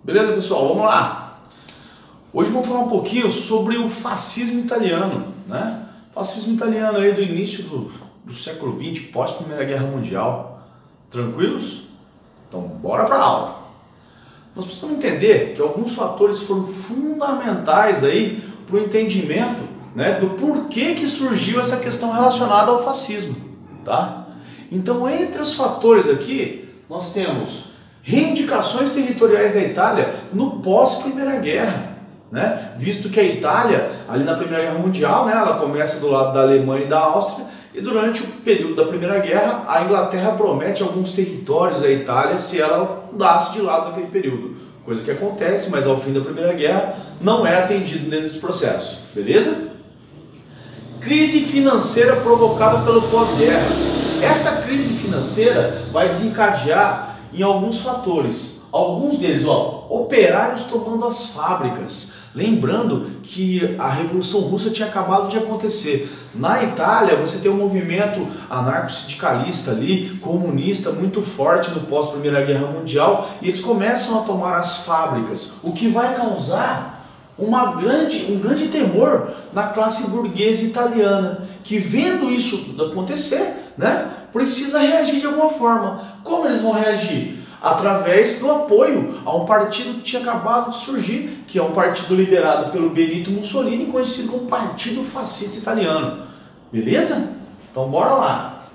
Beleza, pessoal? Vamos lá. Hoje vamos falar um pouquinho sobre o fascismo italiano, né? Fascismo italiano aí do início do século XX, pós Primeira Guerra Mundial. Tranquilos? Então, bora para a aula. Nós precisamos entender que alguns fatores foram fundamentais aí para o entendimento, né, do porquê que surgiu essa questão relacionada ao fascismo, tá? Então, entre os fatores aqui, nós temos reivindicações territoriais da Itália no pós-Primeira Guerra, né? Visto que a Itália, ali na Primeira Guerra Mundial, né, ela começa do lado da Alemanha e da Áustria, e durante o período da Primeira Guerra, a Inglaterra promete alguns territórios à Itália se ela mudasse de lado naquele período. Coisa que acontece, mas ao fim da Primeira Guerra não é atendido nesse processo, beleza? Crise financeira provocada pelo pós-guerra. Essa crise financeira vai desencadear em alguns fatores. Alguns deles, operários tomando as fábricas. Lembrando que a Revolução Russa tinha acabado de acontecer. Na Itália, você tem um movimento anarco-sindicalista ali, comunista, muito forte no pós-Primeira Guerra Mundial, e eles começam a tomar as fábricas, o que vai causar um grande temor na classe burguesa italiana, que vendo isso acontecer, né, precisa reagir de alguma forma. Como eles vão reagir? Através do apoio a um partido que tinha acabado de surgir, que é um partido liderado pelo Benito Mussolini, conhecido como Partido Fascista Italiano. Beleza? Então bora lá.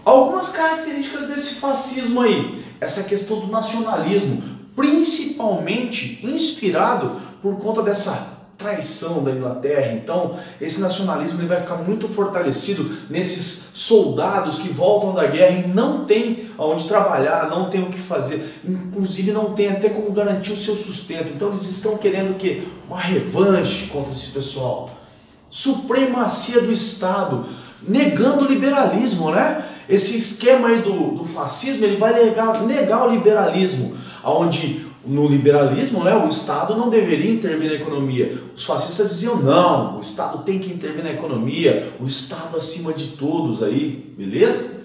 Algumas características desse fascismo aí. Essa questão do nacionalismo, principalmente inspirado por conta dessa traição da Inglaterra. Então esse nacionalismo ele vai ficar muito fortalecido nesses soldados que voltam da guerra e não tem aonde trabalhar, não tem o que fazer, inclusive não tem até como garantir o seu sustento. Então eles estão querendo o quê? Uma revanche contra esse pessoal. Supremacia do Estado, negando o liberalismo, né? Esse esquema aí do fascismo, ele vai negar o liberalismo, onde no liberalismo, né, o Estado não deveria intervir na economia. Os fascistas diziam, não, o Estado tem que intervir na economia, o Estado acima de todos aí, beleza?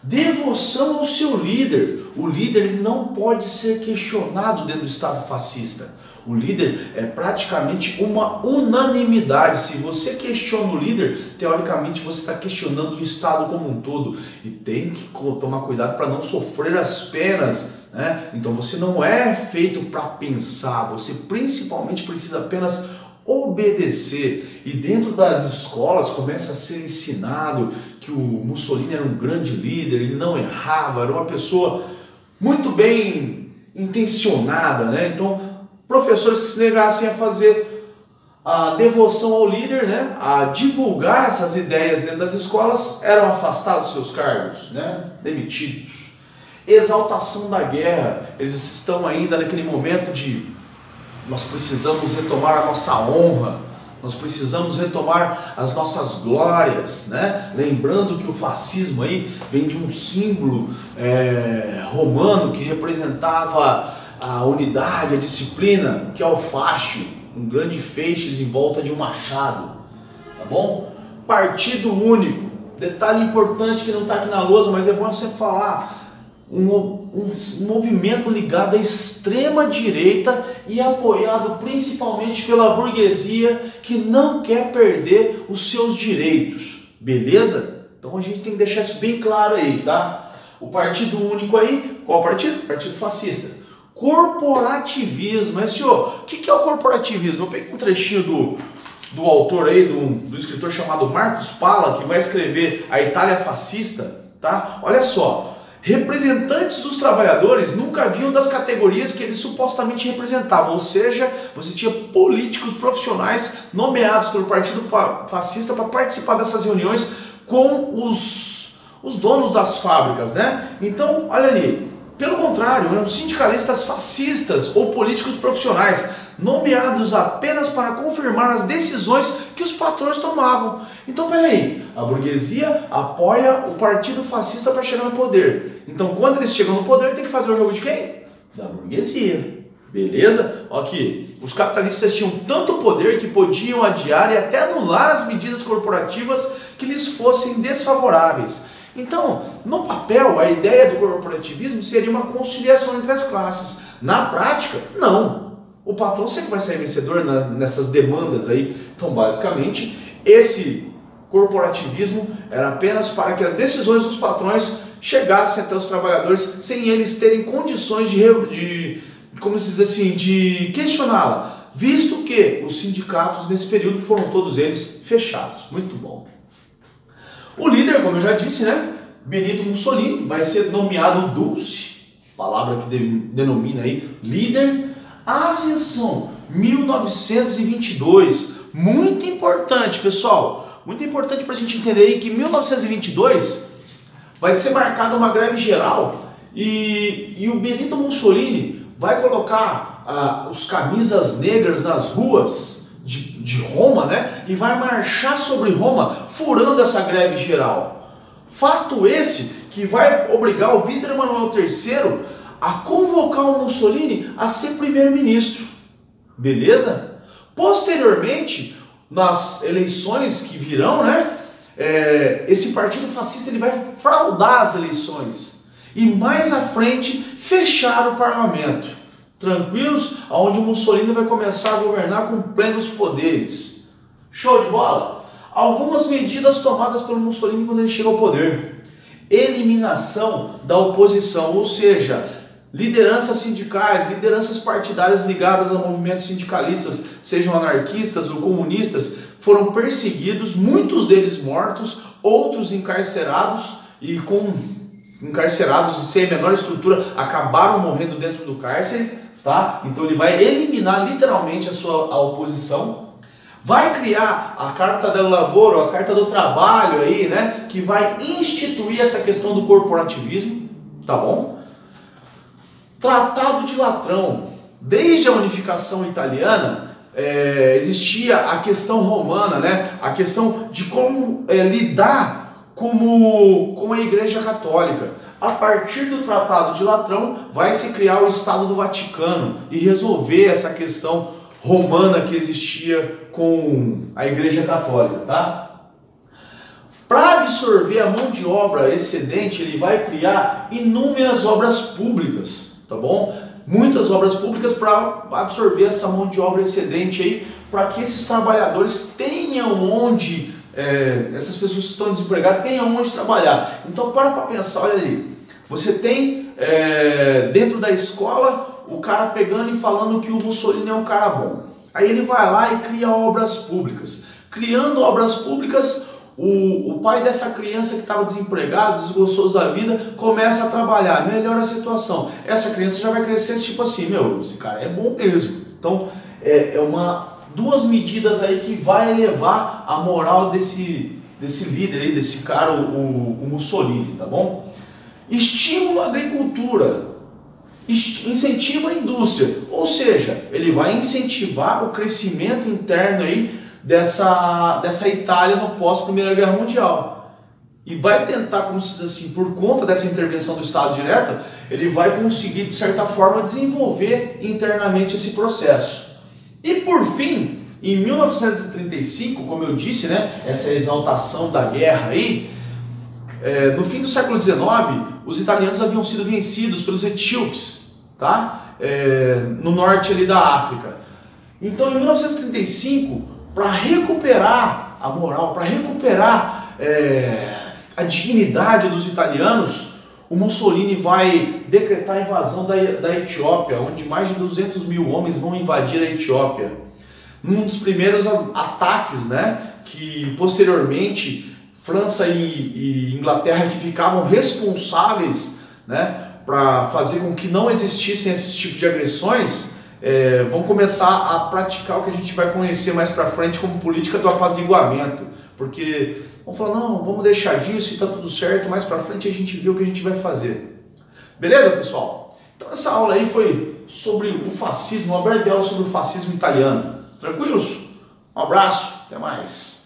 Devoção ao seu líder. O líder não pode ser questionado dentro do Estado fascista. O líder é praticamente uma unanimidade. Se você questiona o líder, teoricamente você está questionando o Estado como um todo. E tem que tomar cuidado para não sofrer as penas, né? Então você não é feito para pensar, você principalmente precisa apenas obedecer. E dentro das escolas começa a ser ensinado que o Mussolini era um grande líder, ele não errava, era uma pessoa muito bem intencionada, né? Então professores que se negassem a fazer a devoção ao líder, né, a divulgar essas ideias dentro das escolas, eram afastados dos seus cargos, né, demitidos. Exaltação da guerra, eles estão ainda naquele momento de nós precisamos retomar a nossa honra, nós precisamos retomar as nossas glórias, né? Lembrando que o fascismo aí vem de um símbolo romano que representava a unidade, a disciplina, que é o fascio, um grande feixe em volta de um machado, tá bom? Partido único, detalhe importante que não está aqui na lousa, mas é bom eu sempre falar, um movimento ligado à extrema direita e apoiado principalmente pela burguesia que não quer perder os seus direitos, beleza? Então a gente tem que deixar isso bem claro aí, tá? O partido único aí, qual partido? Partido fascista. Corporativismo. Mas, senhor, o que é o corporativismo? Eu peguei um trechinho do autor aí, do escritor chamado Marcos Pala, que vai escrever A Itália Fascista, tá? Olha só, representantes dos trabalhadores nunca vinham das categorias que eles supostamente representavam, ou seja, você tinha políticos profissionais nomeados pelo Partido Fascista para participar dessas reuniões com os donos das fábricas, né? Então, olha ali. Pelo contrário, eram sindicalistas fascistas ou políticos profissionais, nomeados apenas para confirmar as decisões que os patrões tomavam. Então, peraí, a burguesia apoia o partido fascista para chegar no poder. Então, quando eles chegam no poder, tem que fazer o jogo de quem? Da burguesia. Beleza? Aqui, os capitalistas tinham tanto poder que podiam adiar e até anular as medidas corporativas que lhes fossem desfavoráveis. Então, no papel, a ideia do corporativismo seria uma conciliação entre as classes. Na prática, não. O patrão sempre vai sair vencedor nessas demandas aí. Então, basicamente, esse corporativismo era apenas para que as decisões dos patrões chegassem até os trabalhadores sem eles terem condições como se diz assim, de questioná-la, visto que os sindicatos nesse período foram todos eles fechados. Muito bom. O líder, como eu já disse, né, Benito Mussolini, vai ser nomeado Dulce, palavra que denomina aí líder. A ascensão, 1922, muito importante, pessoal, muito importante para a gente entender aí que 1922 vai ser marcada uma greve geral e o Benito Mussolini vai colocar os camisas negras nas ruas de Roma, né? E vai marchar sobre Roma, furando essa greve geral. Fato esse que vai obrigar o Vítor Emanuel III a convocar o Mussolini a ser primeiro-ministro. Beleza? Posteriormente, nas eleições que virão, né? Esse partido fascista ele vai fraudar as eleições e mais à frente fechar o parlamento. Tranquilos? Onde o Mussolini vai começar a governar com plenos poderes. Show de bola? Algumas medidas tomadas pelo Mussolini quando ele chega ao poder. Eliminação da oposição, ou seja, lideranças sindicais, lideranças partidárias ligadas a movimentos sindicalistas, sejam anarquistas ou comunistas, foram perseguidos, muitos deles mortos, outros encarcerados e encarcerados sem a menor estrutura, acabaram morrendo dentro do cárcere, tá? Então ele vai eliminar literalmente a oposição, vai criar a Carta del Lavoro, a Carta do Trabalho aí, né? Que vai instituir essa questão do corporativismo, tá bom? Tratado de Latrão. Desde a unificação italiana, existia a questão romana, né? A questão de como lidar com a Igreja Católica. A partir do Tratado de Latrão, vai se criar o Estado do Vaticano e resolver essa questão romana que existia com a Igreja Católica, tá? Para absorver a mão de obra excedente, ele vai criar inúmeras obras públicas, tá bom? Muitas obras públicas para absorver essa mão de obra excedente aí, para que esses trabalhadores tenham onde, essas pessoas que estão desempregadas, tenham onde trabalhar. Então para pensar, olha ali, você tem dentro da escola o cara pegando e falando que o Mussolini é um cara bom. Aí ele vai lá e cria obras públicas. Criando obras públicas, o pai dessa criança que estava desempregado, desgostoso da vida, começa a trabalhar, melhora a situação. Essa criança já vai crescer tipo assim, meu, esse cara é bom mesmo. Então, duas medidas aí que vai elevar a moral desse líder aí, desse cara, o Mussolini, tá bom? Estímulo à agricultura, incentiva a indústria, ou seja, ele vai incentivar o crescimento interno aí dessa Itália no pós-Primeira Guerra Mundial. E vai tentar, como se diz assim, por conta dessa intervenção do Estado direta, ele vai conseguir, de certa forma, desenvolver internamente esse processo. E por fim, em 1935, como eu disse, né, essa exaltação da guerra aí, no fim do século XIX, os italianos haviam sido vencidos pelos etíopes, tá? No norte ali da África. Então, em 1935, para recuperar a moral, para recuperar a dignidade dos italianos, o Mussolini vai decretar a invasão da Etiópia, onde mais de 200 mil homens vão invadir a Etiópia. Um dos primeiros ataques, né, que posteriormente França e Inglaterra, que ficavam responsáveis, né, para fazer com que não existissem esses tipos de agressões, vão começar a praticar o que a gente vai conhecer mais para frente como política do apaziguamento, porque vão falar, não, vamos deixar disso e tá tudo certo, mais para frente a gente vê o que a gente vai fazer. Beleza, pessoal? Então essa aula aí foi sobre o fascismo, uma breve aula sobre o fascismo italiano. Tranquilos? Um abraço, até mais.